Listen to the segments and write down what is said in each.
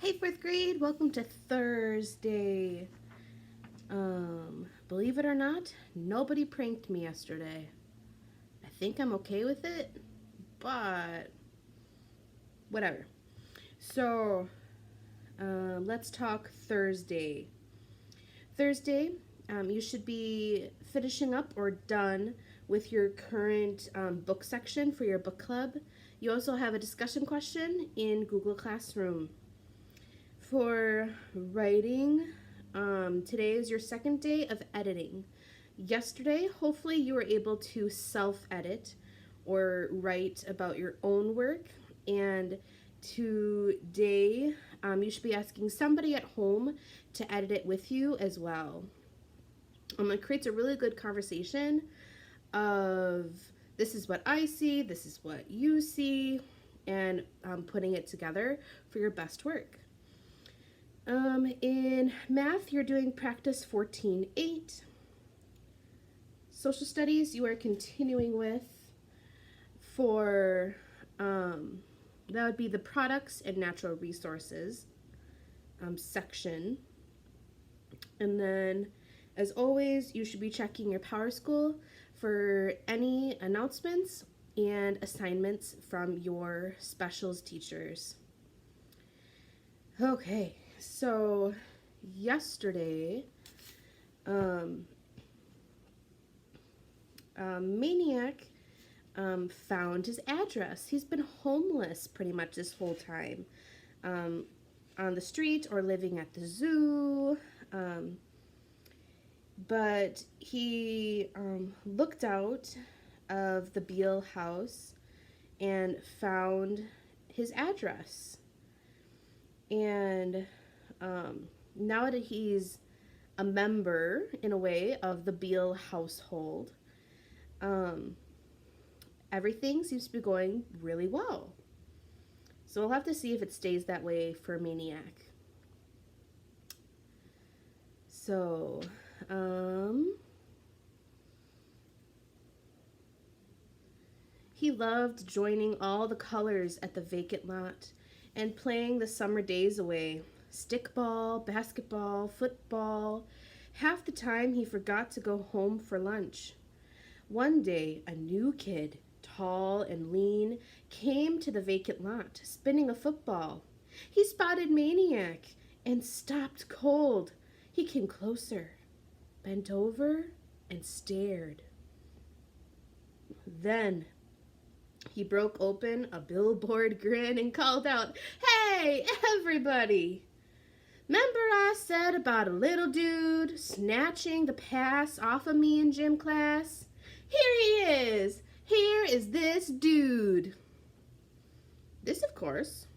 Hey, fourth grade, welcome to Thursday. Believe it or not, nobody pranked me yesterday. I think I'm okay with it, but whatever. So, let's talk Thursday. Thursday, you should be finishing up or done with your current book section for your book club. You also have a discussion question in Google Classroom. For writing, today is your second day of editing. Yesterday, hopefully, you were able to self-edit or write about your own work. And today, you should be asking somebody at home to edit it with you as well. It creates a really good conversation of this is what I see, this is what you see, and putting it together for your best work. In math, you're doing practice 14.8. Social studies, you are continuing with for, that would be the products and natural resources section. And then, as always, you should be checking your PowerSchool for any announcements and assignments from your specials teachers. Okay. So yesterday, Maniac found his address. He's been homeless pretty much this whole time, on the street or living at the zoo. But he looked out of the Beale house and found his address. And now that he's a member, in a way, of the Beale household, everything seems to be going really well. So we'll have to see if it stays that way for Maniac. So, he loved joining all the colors at the vacant lot and playing the summer days away. Stickball, basketball, football. Half the time he forgot to go home for lunch. One day, a new kid, tall and lean, came to the vacant lot, spinning a football. He spotted Maniac and stopped cold. He came closer, bent over, and stared. Then he broke open a billboard grin and called out, "Hey, everybody! 'Member I said about a little dude snatching the pass off of me in gym class? Here he is! Here is this dude!" This, of course,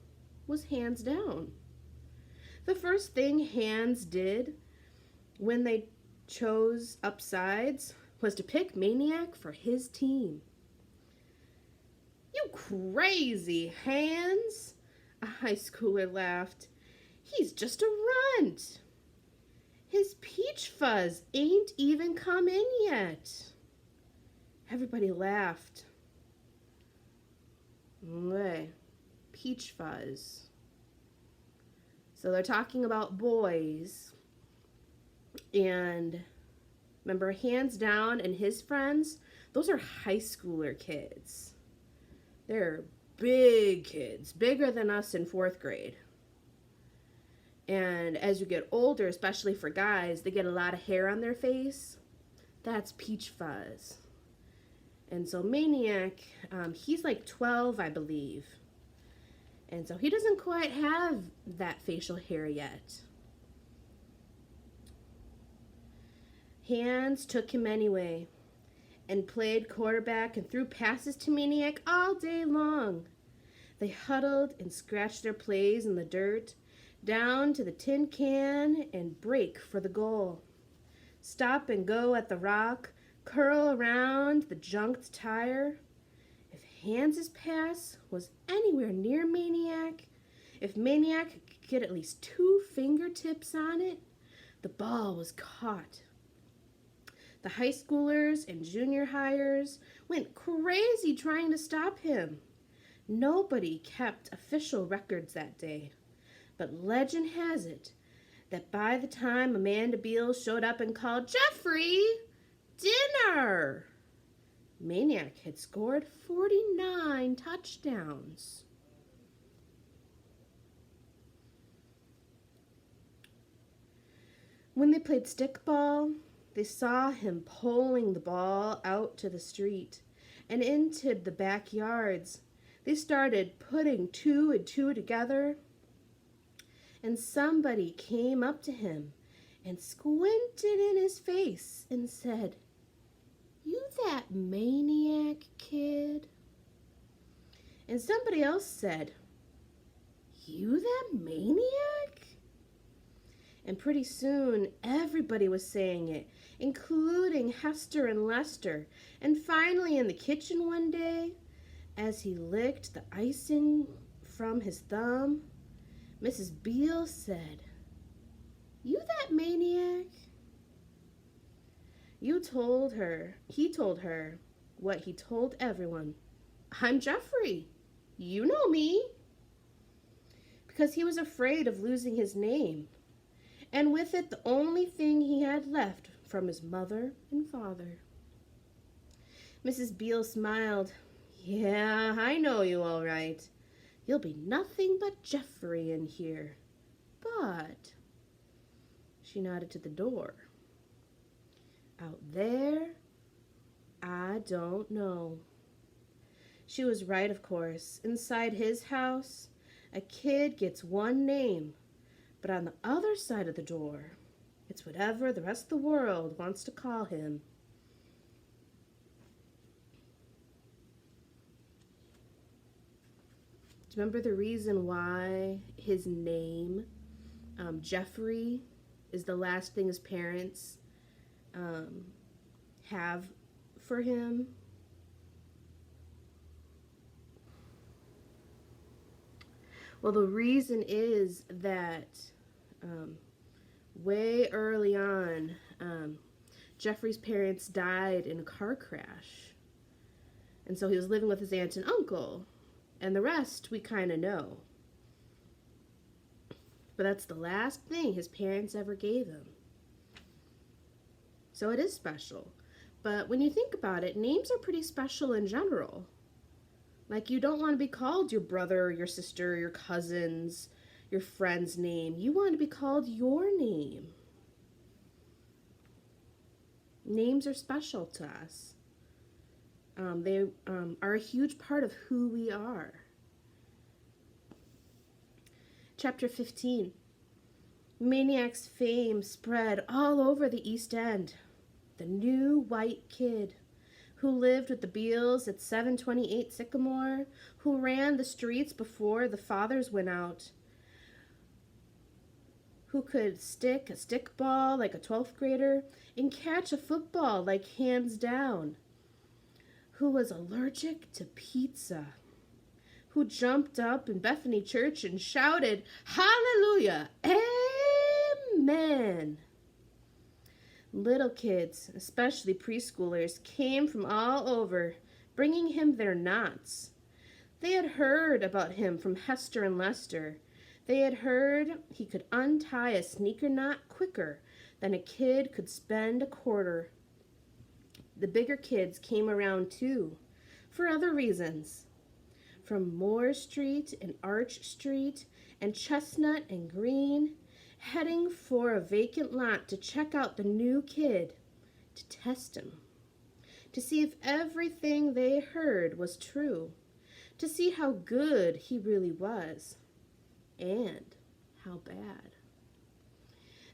was hands down. The first thing Hands did when they chose upsides was to pick Maniac for his team. "You crazy, Hands," a high schooler laughed. "He's just a runt. His peach fuzz ain't even come in yet." Everybody laughed. Peach fuzz. So they're talking about boys. And remember, Hands Down and his friends, those are high schooler kids. They're big kids, bigger than us in fourth grade. And as you get older, especially for guys, they get a lot of hair on their face. That's peach fuzz. And so Maniac, he's like 12, I believe. And so he doesn't quite have that facial hair yet. Hands took him anyway and played quarterback and threw passes to Maniac all day long. They huddled and scratched their plays in the dirt, down to the tin can and break for the goal. Stop and go at the rock, curl around the junked tire. If Hands' pass was anywhere near Maniac, if Maniac could get at least 2 fingertips on it, the ball was caught. The high schoolers and junior hires went crazy trying to stop him. Nobody kept official records that day. But legend has it that by the time Amanda Beals showed up and called, "Jeffrey, dinner!" Maniac had scored 49 touchdowns. When they played stickball, they saw him pulling the ball out to the street and into the backyards. They started putting two and two together, and somebody came up to him and squinted in his face and said, "You that maniac kid?" And somebody else said, "You that maniac?" And pretty soon, everybody was saying it, including Hester and Lester. And finally, in the kitchen one day, as he licked the icing from his thumb, Mrs. Beals said, "You that maniac?" He told her what he told everyone. "I'm Jeffrey. You know me." Because he was afraid of losing his name, and with it the only thing he had left from his mother and father. Mrs. Beals smiled. "Yeah, I know you all right. You'll be nothing but Jeffrey in here. But," she nodded to the door, "out there, I don't know." She was right, of course. Inside his house, a kid gets one name, but on the other side of the door, it's whatever the rest of the world wants to call him. Do you remember the reason why his name, Jeffrey, is the last thing his parents have for him? Well, the reason is that way early on, Jeffrey's parents died in a car crash. And so he was living with his aunt and uncle. And the rest we kind of know. But that's the last thing his parents ever gave him. So it is special. But when you think about it, names are pretty special in general. Like, you don't want to be called your brother, your sister, your cousin's, your friend's name. You want to be called your name. Names are special to us. They are a huge part of who we are. Chapter 15. Maniac's fame spread all over the East End. The new white kid who lived with the Beals at 728 Sycamore, who ran the streets before the fathers went out, who could stick a stickball like a 12th grader and catch a football like hands down, who was allergic to pizza, who jumped up in Bethany Church and shouted, "Hallelujah, Amen." Little kids, especially preschoolers, came from all over, bringing him their knots. They had heard about him from Hester and Lester. They had heard he could untie a sneaker knot quicker than a kid could spend a quarter. The bigger kids came around too, for other reasons. From Moore Street and Arch Street and Chestnut and Green, heading for a vacant lot to check out the new kid, to test him, to see if everything they heard was true, to see how good he really was, and how bad.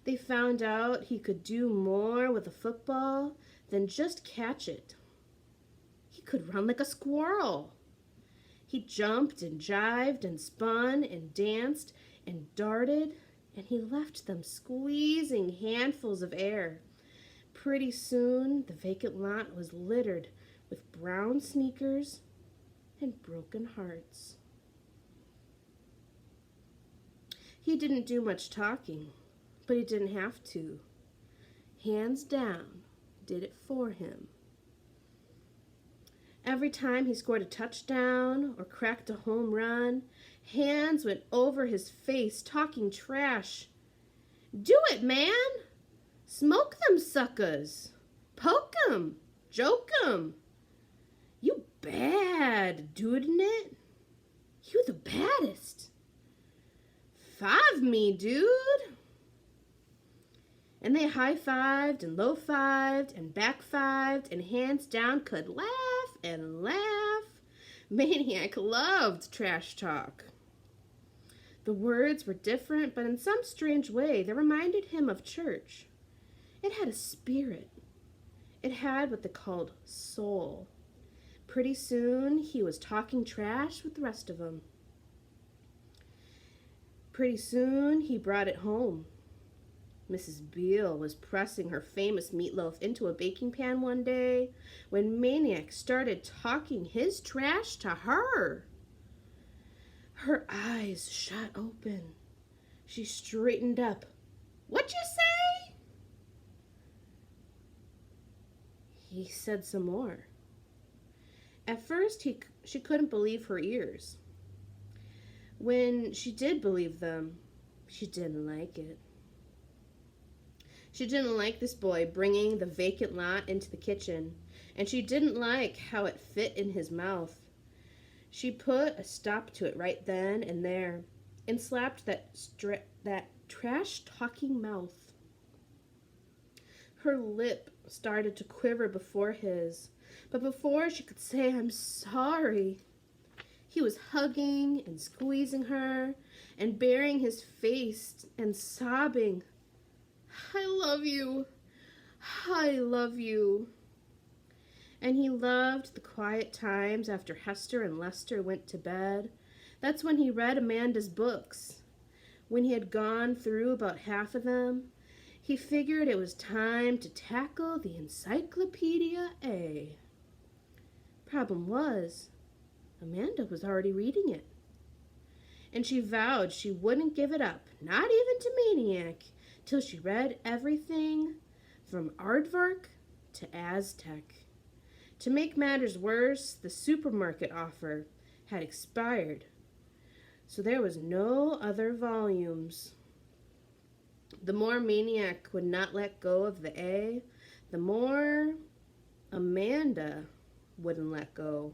They found out he could do more with a football than just catch it. He could run like a squirrel. He jumped and jived and spun and danced and darted, and he left them squeezing handfuls of air. Pretty soon, the vacant lot was littered with brown sneakers and broken hearts. He didn't do much talking, but he didn't have to. Hands down, did it for him. Every time he scored a touchdown or cracked a home run, Hands went over his face, talking trash. Do it, man! Smoke them suckers! Poke 'em! Joke 'em! You bad, dudn't it? You the baddest! Five me, dude! And they high-fived and low-fived and back-fived and hands down could laugh and laugh. Maniac loved trash talk. The words were different, but in some strange way they reminded him of church. It had a spirit. It had what they called soul. Pretty soon he was talking trash with the rest of them. Pretty soon he brought it home. Mrs. Beale was pressing her famous meatloaf into a baking pan one day when Maniac started talking his trash to her. Her eyes shot open. She straightened up. What'd you say? He said some more. At first, she couldn't believe her ears. When she did believe them, she didn't like it. She didn't like this boy bringing the vacant lot into the kitchen, and she didn't like how it fit in his mouth. She put a stop to it right then and there, and slapped that trash-talking mouth. Her lip started to quiver before his, but before she could say, I'm sorry, he was hugging and squeezing her and burying his face and sobbing, I love you. I love you. And he loved the quiet times after Hester and Lester went to bed. That's when he read Amanda's books. When he had gone through about half of them, he figured it was time to tackle the Encyclopedia A. Problem was, Amanda was already reading it. And she vowed she wouldn't give it up, not even to Maniac, till she read everything from Aardvark to Aztec. To make matters worse, the supermarket offer had expired, so there was no other volumes. The more Maniac would not let go of the A, the more Amanda wouldn't let go.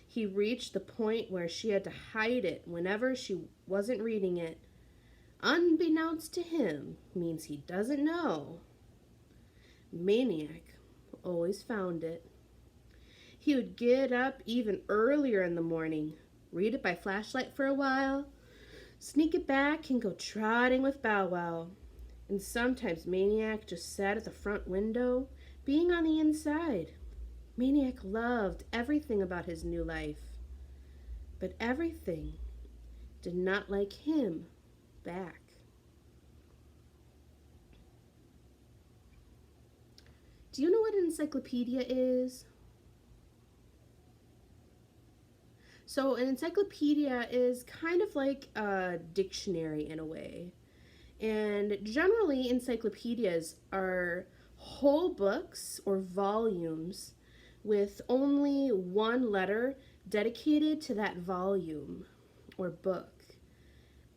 He reached the point where she had to hide it whenever she wasn't reading it. Unbeknownst to him means he doesn't know. Maniac always found it. He would get up even earlier in the morning, read it by flashlight for a while, sneak it back, and go trotting with Bow Wow. And sometimes Maniac just sat at the front window, being on the inside. Maniac loved everything about his new life, but everything did not like him back. Do you know what an encyclopedia is? So an encyclopedia is kind of like a dictionary in a way. And generally encyclopedias are whole books or volumes with only one letter dedicated to that volume or book.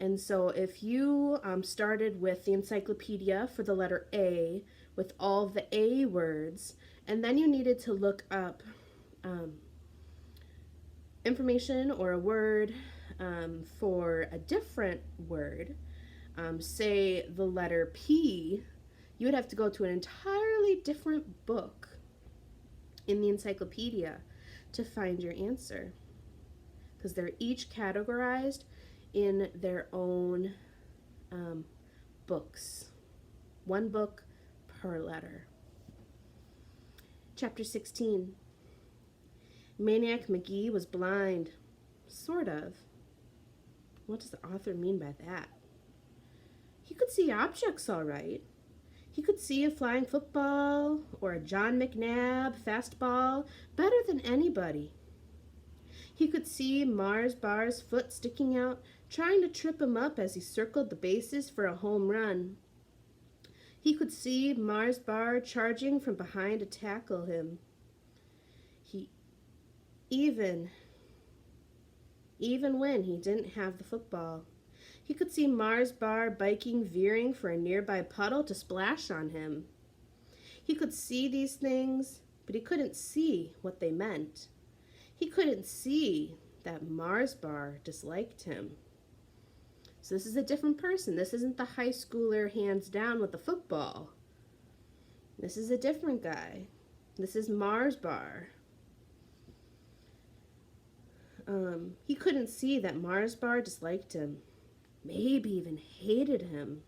And so if you started with the encyclopedia for the letter A with all the A words, and then you needed to look up information or a word for a different word, say the letter P, you would have to go to an entirely different book in the encyclopedia to find your answer, because they're each categorized in their own books. One book per letter. Chapter 16. Maniac McGee was blind. Sort of. What does the author mean by that? He could see objects all right. He could see a flying football or a John McNabb fastball better than anybody. He could see Mars Barr's foot sticking out, trying to trip him up as he circled the bases for a home run. He could see Mars Barr charging from behind to tackle even when he didn't have the football. He could see Mars Bar biking, veering for a nearby puddle to splash on him. He could see these things, but he couldn't see what they meant. He couldn't see that Mars Bar disliked him. So this is a different person. This isn't the high schooler hands down with the football. This is a different guy. This is Mars Bar. He couldn't see that Mars Bar disliked him, maybe even hated him.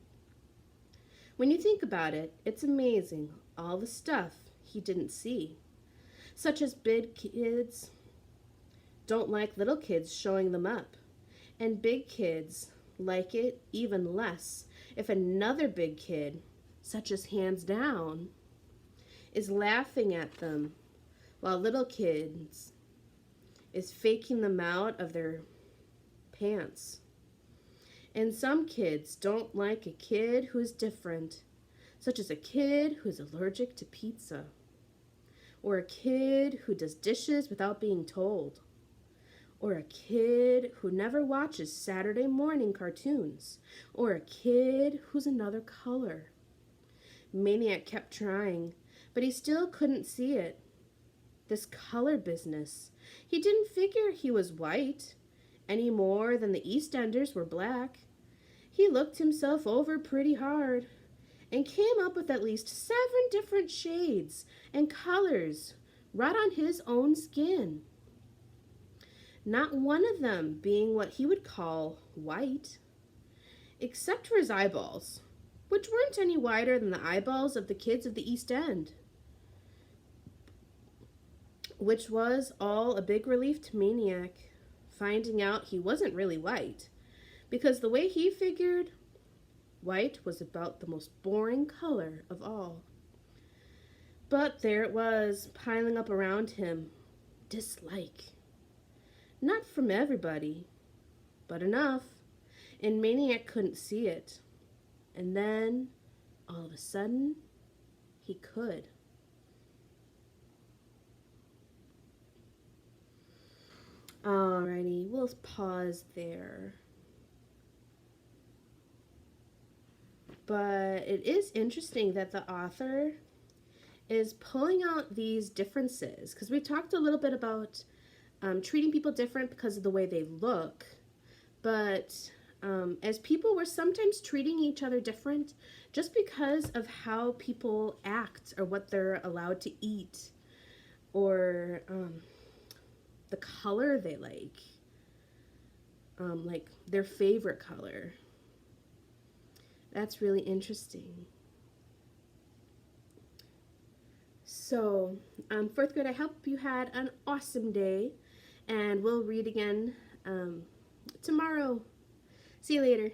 When you think about it, it's amazing all the stuff he didn't see, such as big kids don't like little kids showing them up, and big kids like it even less if another big kid, such as hands down, is laughing at them while little kids is faking them out of their pants. And some kids don't like a kid who is different, such as a kid who is allergic to pizza, or a kid who does dishes without being told, or a kid who never watches Saturday morning cartoons, or a kid who's another color. Maniac kept trying, but he still couldn't see it. This color business. He didn't figure he was white any more than the EastEnders were black. He looked himself over pretty hard and came up with at least 7 different shades and colors right on his own skin. Not one of them being what he would call white, except for his eyeballs, which weren't any wider than the eyeballs of the kids of the East End. Which was all a big relief to Maniac, finding out he wasn't really white, because the way he figured, white was about the most boring color of all. But there it was, piling up around him, dislike. Not from everybody, but enough, and Maniac couldn't see it. And then, all of a sudden, he could. Alrighty, we'll pause there. But it is interesting that the author is pulling out these differences, because we talked a little bit about treating people different because of the way they look, but as people were sometimes treating each other different just because of how people act or what they're allowed to eat, or the color they like their favorite color. That's really interesting. So, 4th grade, I hope you had an awesome day, and we'll read again tomorrow. See you later.